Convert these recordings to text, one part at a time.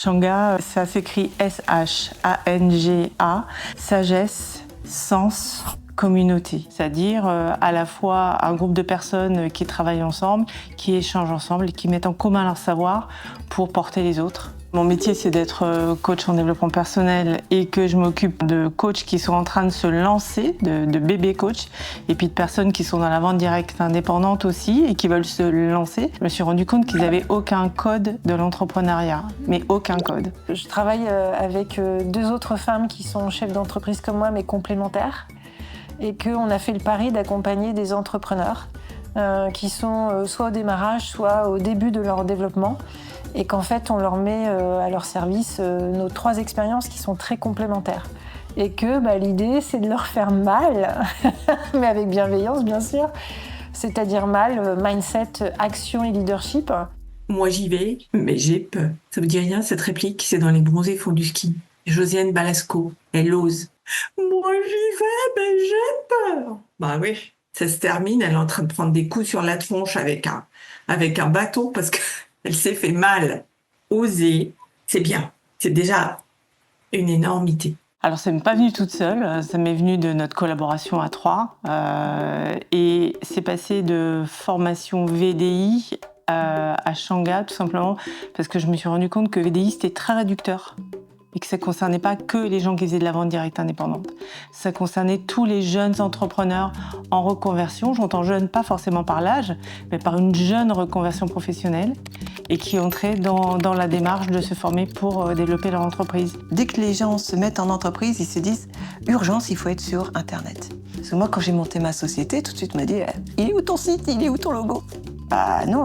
Shanga, ça s'écrit S-H-A-N-G-A, sagesse, sens, communauté. C'est-à-dire à la fois un groupe de personnes qui travaillent ensemble, qui échangent ensemble et qui mettent en commun leur savoir pour porter les autres. Mon métier, c'est d'être coach en développement personnel et que je m'occupe de coachs qui sont en train de se lancer, de bébés coachs, et puis de personnes qui sont dans la vente directe indépendante aussi et qui veulent se lancer. Je me suis rendu compte qu'ils n'avaient aucun code de l'entrepreneuriat, mais aucun code. Je travaille avec deux autres femmes qui sont chefs d'entreprise comme moi, mais complémentaires, et qu'on a fait le pari d'accompagner des entrepreneurs qui sont soit au démarrage, soit au début de leur développement. Et qu'en fait, on leur met à leur service nos 3 expériences qui sont très complémentaires. Et que l'idée, c'est de leur faire mal, mais avec bienveillance, bien sûr. C'est-à-dire mal, mindset, action et leadership. Moi, j'y vais, mais j'ai peur. Ça vous dit rien, cette réplique? C'est dans Les Bronzés font du ski. Josiane Balasco, elle ose. Moi, j'y vais, mais j'ai peur. Bah oui, ça se termine, elle est en train de prendre des coups sur la tronche avec un bâton parce que... Elle s'est fait mal. Oser, c'est bien. C'est déjà une énormité. Alors, ça m'est pas venu toute seule. Ça m'est venu de notre collaboration à 3. Et c'est passé de formation VDI à Shanga, tout simplement, parce que je me suis rendu compte que VDI, c'était très réducteur. Et que ça ne concernait pas que les gens qui faisaient de la vente directe indépendante. Ça concernait tous les jeunes entrepreneurs en reconversion. J'entends jeune, pas forcément par l'âge, mais par une jeune reconversion professionnelle et qui entraient dans la démarche de se former pour développer leur entreprise. Dès que les gens se mettent en entreprise, ils se disent « urgence, il faut être sur Internet ». Parce que moi, quand j'ai monté ma société, tout de suite, on m'a dit « il est où ton site? Il est où ton logo ?» Bah non,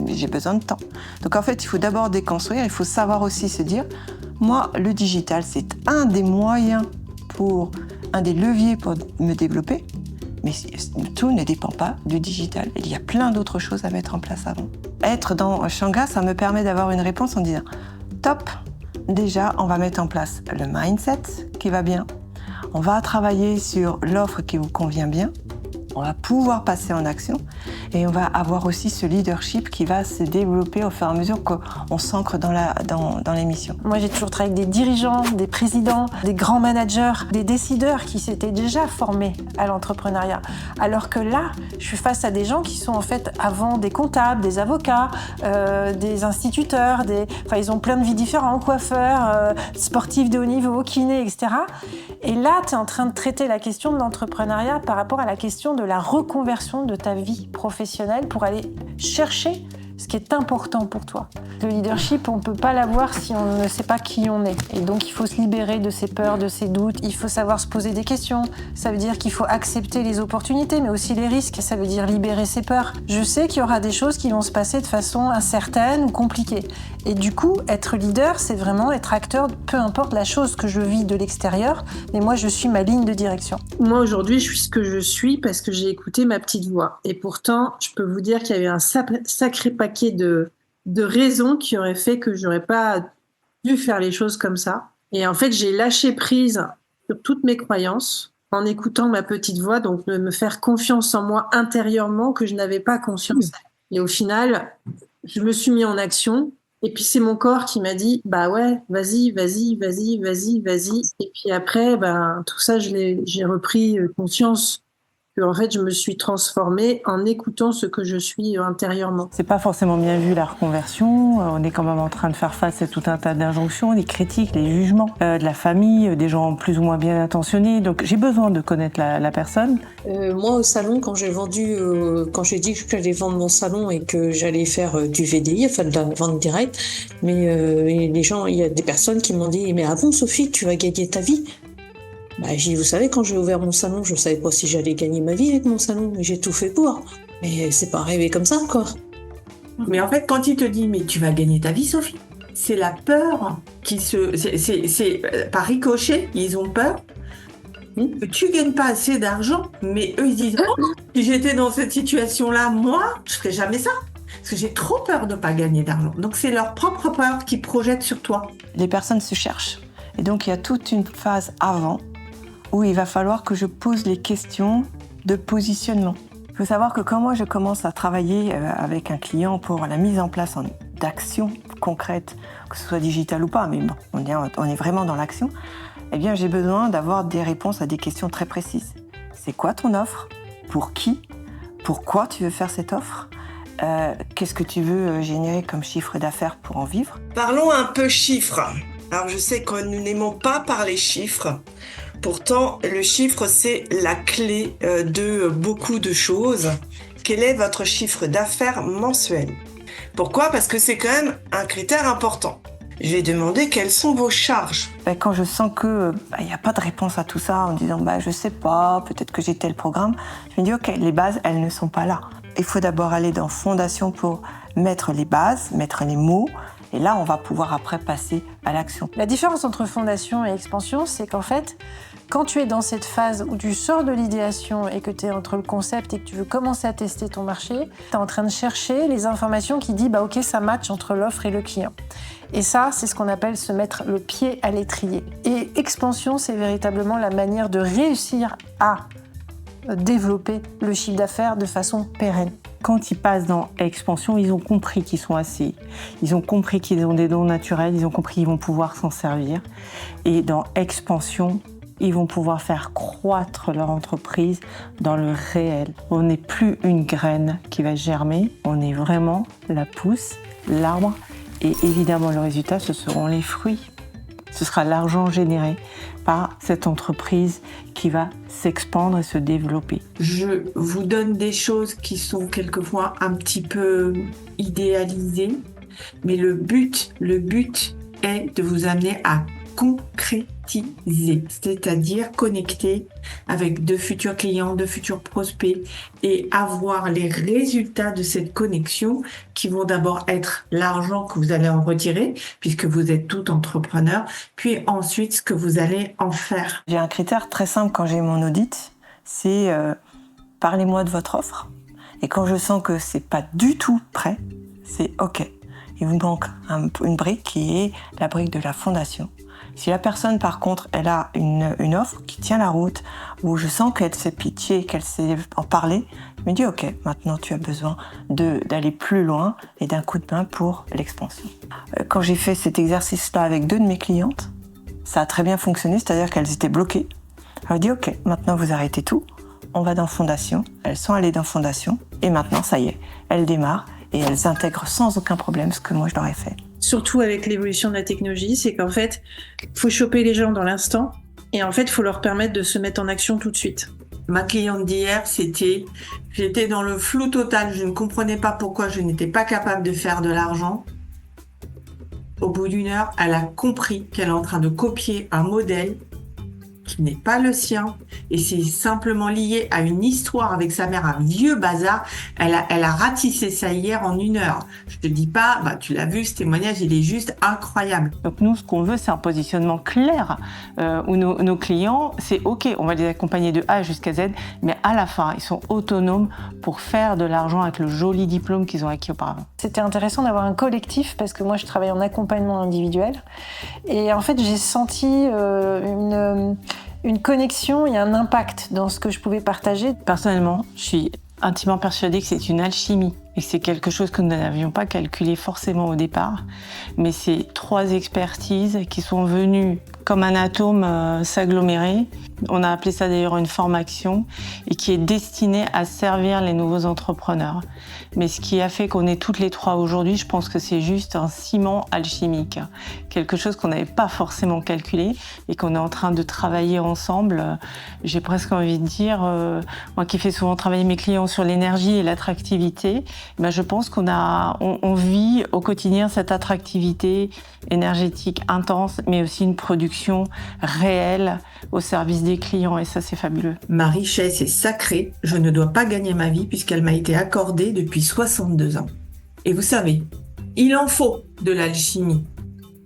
j'ai besoin de temps. Donc en fait, il faut d'abord déconstruire, il faut savoir aussi se dire « moi, le digital, c'est un des moyens un des leviers pour me développer, mais tout ne dépend pas du digital. Il y a plein d'autres choses à mettre en place avant. » Être dans Shanga, ça me permet d'avoir une réponse en disant « top, déjà, on va mettre en place le mindset qui va bien, on va travailler sur l'offre qui vous convient bien, on va pouvoir passer en action et on va avoir aussi ce leadership qui va se développer au fur et à mesure qu'on s'ancre dans l'émission. » Moi, j'ai toujours travaillé avec des dirigeants, des présidents, des grands managers, des décideurs qui s'étaient déjà formés à l'entrepreneuriat. Alors que là, je suis face à des gens qui sont en fait avant des comptables, des avocats, des instituteurs, ils ont plein de vies différentes, coiffeurs, sportifs de haut niveau, kinés, etc. Et là, tu es en train de traiter la question de l'entrepreneuriat par rapport à la question de la reconversion de ta vie professionnelle pour aller chercher ce qui est important pour toi. Le leadership, on ne peut pas l'avoir si on ne sait pas qui on est. Et donc, il faut se libérer de ses peurs, de ses doutes. Il faut savoir se poser des questions. Ça veut dire qu'il faut accepter les opportunités, mais aussi les risques. Ça veut dire libérer ses peurs. Je sais qu'il y aura des choses qui vont se passer de façon incertaine ou compliquée. Et du coup, être leader, c'est vraiment être acteur, peu importe la chose que je vis de l'extérieur, mais moi, je suis ma ligne de direction. Moi, aujourd'hui, je suis ce que je suis parce que j'ai écouté ma petite voix. Et pourtant, je peux vous dire qu'il y avait un sacré paquet de raisons qui auraient fait que j'aurais pas dû faire les choses comme ça. Et en fait, j'ai lâché prise sur toutes mes croyances en écoutant ma petite voix, donc de me faire confiance en moi intérieurement que je n'avais pas conscience. Et au final, je me suis mis en action. Et puis c'est mon corps qui m'a dit bah ouais, vas-y. Et puis après, tout ça, j'ai repris conscience. En fait, je me suis transformée en écoutant ce que je suis intérieurement. C'est pas forcément bien vu la reconversion. On est quand même en train de faire face à tout un tas d'injonctions, des critiques, des jugements de la famille, des gens plus ou moins bien intentionnés. Donc j'ai besoin de connaître la personne. Moi, au salon, quand j'ai dit que j'allais vendre mon salon et que j'allais faire du VDI, enfin de la vente directe, mais les gens, il y a des personnes qui m'ont dit mais ah bon Sophie, tu vas gagner ta vie? J'ai dit, vous savez, quand j'ai ouvert mon salon, je savais pas si j'allais gagner ma vie avec mon salon, mais j'ai tout fait pour. Mais c'est pas arrivé comme ça, quoi. Mais en fait, quand il te dit, mais tu vas gagner ta vie, Sophie, c'est la peur c'est par ricochet, ils ont peur que tu gagnes pas assez d'argent, mais eux, ils disent, oh, si j'étais dans cette situation-là, moi, je ferais jamais ça. Parce que j'ai trop peur de pas gagner d'argent. Donc, c'est leur propre peur qui projette sur toi. Les personnes se cherchent. Et donc, il y a toute une phase avant où il va falloir que je pose les questions de positionnement. Il faut savoir que quand moi je commence à travailler avec un client pour la mise en place d'action concrète, que ce soit digital ou pas, mais bon, on est vraiment dans l'action, eh bien j'ai besoin d'avoir des réponses à des questions très précises. C'est quoi ton offre ? Pour qui ? Pourquoi tu veux faire cette offre ? Qu'est-ce que tu veux générer comme chiffre d'affaires pour en vivre ? Parlons un peu chiffres. Alors je sais que nous n'aimons pas parler chiffres. Pourtant, le chiffre, c'est la clé de beaucoup de choses. Quel est votre chiffre d'affaires mensuel ? Pourquoi ? Parce que c'est quand même un critère important. Je vais demander quelles sont vos charges. Quand je sens que y a pas de réponse à tout ça, en disant je sais pas, peut-être que j'ai tel programme, je me dis ok, les bases, elles ne sont pas là. Il faut d'abord aller dans Fondation pour mettre les bases, mettre les mots, et là on va pouvoir après passer à l'action. La différence entre fondation et expansion, c'est qu'en fait, quand tu es dans cette phase où tu sors de l'idéation et que tu es entre le concept et que tu veux commencer à tester ton marché, tu es en train de chercher les informations qui disent ok, ça match entre l'offre et le client. Et ça, c'est ce qu'on appelle se mettre le pied à l'étrier. Et expansion, c'est véritablement la manière de réussir à développer le chiffre d'affaires de façon pérenne. Quand ils passent dans expansion, ils ont compris qu'ils sont assez. Ils ont compris qu'ils ont des dons naturels, ils ont compris qu'ils vont pouvoir s'en servir. Et dans expansion, ils vont pouvoir faire croître leur entreprise dans le réel. On n'est plus une graine qui va germer, on est vraiment la pousse, l'arbre. Et évidemment, le résultat, ce seront les fruits. Ce sera l'argent généré par cette entreprise qui va s'expandre et se développer. Je vous donne des choses qui sont quelquefois un petit peu idéalisées, mais le but est de vous amener à concrétiser, c'est-à-dire connecter avec de futurs clients, de futurs prospects et avoir les résultats de cette connexion qui vont d'abord être l'argent que vous allez en retirer puisque vous êtes tout entrepreneur, puis ensuite ce que vous allez en faire. J'ai un critère très simple quand j'ai mon audit, c'est parlez-moi de votre offre. Et quand je sens que c'est pas du tout prêt, c'est ok. Il vous manque une brique qui est la brique de la fondation. Si la personne, par contre, elle a une offre qui tient la route, où je sens qu'elle se fait pitié, qu'elle sait en parler, je me dis ok, maintenant tu as besoin d'aller plus loin et d'un coup de main pour l'expansion. Quand j'ai fait cet exercice-là avec 2 de mes clientes, ça a très bien fonctionné, c'est-à-dire qu'elles étaient bloquées. Alors je dis ok, maintenant vous arrêtez tout, on va dans Fondation. Elles sont allées dans Fondation et maintenant ça y est, elles démarrent et elles intègrent sans aucun problème ce que moi je leur ai fait. Surtout avec l'évolution de la technologie, c'est qu'en fait, faut choper les gens dans l'instant et en fait, il faut leur permettre de se mettre en action tout de suite. Ma cliente d'hier, j'étais dans le flou total, je ne comprenais pas pourquoi je n'étais pas capable de faire de l'argent. Au bout d'1 heure, elle a compris qu'elle est en train de copier un modèle qui n'est pas le sien et c'est simplement lié à une histoire avec sa mère, un vieux bazar. Elle a ratissé ça hier en 1 heure. Je te dis pas, tu l'as vu, ce témoignage, il est juste incroyable. Donc nous, ce qu'on veut, c'est un positionnement clair où nos clients, c'est ok, on va les accompagner de A jusqu'à Z, mais à la fin, ils sont autonomes pour faire de l'argent avec le joli diplôme qu'ils ont acquis auparavant. C'était intéressant d'avoir un collectif parce que moi, je travaille en accompagnement individuel et en fait, j'ai senti une connexion et un impact dans ce que je pouvais partager. Personnellement, je suis intimement persuadée que c'est une alchimie et que c'est quelque chose que nous n'avions pas calculé forcément au départ. Mais c'est 3 expertises qui sont venues comme un atome s'agglomérer. On a appelé ça d'ailleurs une formation et qui est destinée à servir les nouveaux entrepreneurs. Mais ce qui a fait qu'on est toutes les 3 aujourd'hui, je pense que c'est juste un ciment alchimique. Quelque chose qu'on n'avait pas forcément calculé et qu'on est en train de travailler ensemble. J'ai presque envie de dire, moi qui fais souvent travailler mes clients sur l'énergie et l'attractivité, je pense on vit au quotidien cette attractivité énergétique intense, mais aussi une production réelle au service des clients et ça c'est fabuleux. Ma richesse est sacrée, je ne dois pas gagner ma vie puisqu'elle m'a été accordée depuis 62 ans. Et vous savez, il en faut de l'alchimie,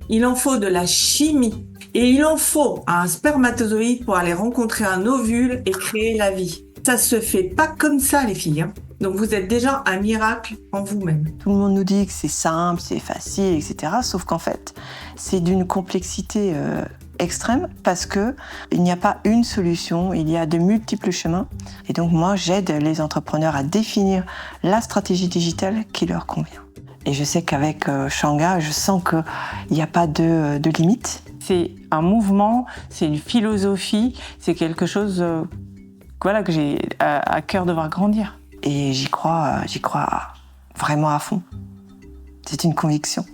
il en faut de la chimie et il en faut à un spermatozoïde pour aller rencontrer un ovule et créer la vie. Ça se fait pas comme ça les filles, hein. Donc vous êtes déjà un miracle en vous-même. Tout le monde nous dit que c'est simple, c'est facile, etc. Sauf qu'en fait, c'est d'une complexité extrême parce que il n'y a pas une solution, il y a de multiples chemins. Et donc moi, j'aide les entrepreneurs à définir la stratégie digitale qui leur convient. Et je sais qu'avec Shanga, je sens qu'il n'y a pas de limite. C'est un mouvement, c'est une philosophie, c'est quelque chose voilà, que j'ai à cœur de voir grandir. Et j'y crois vraiment à fond. C'est une conviction.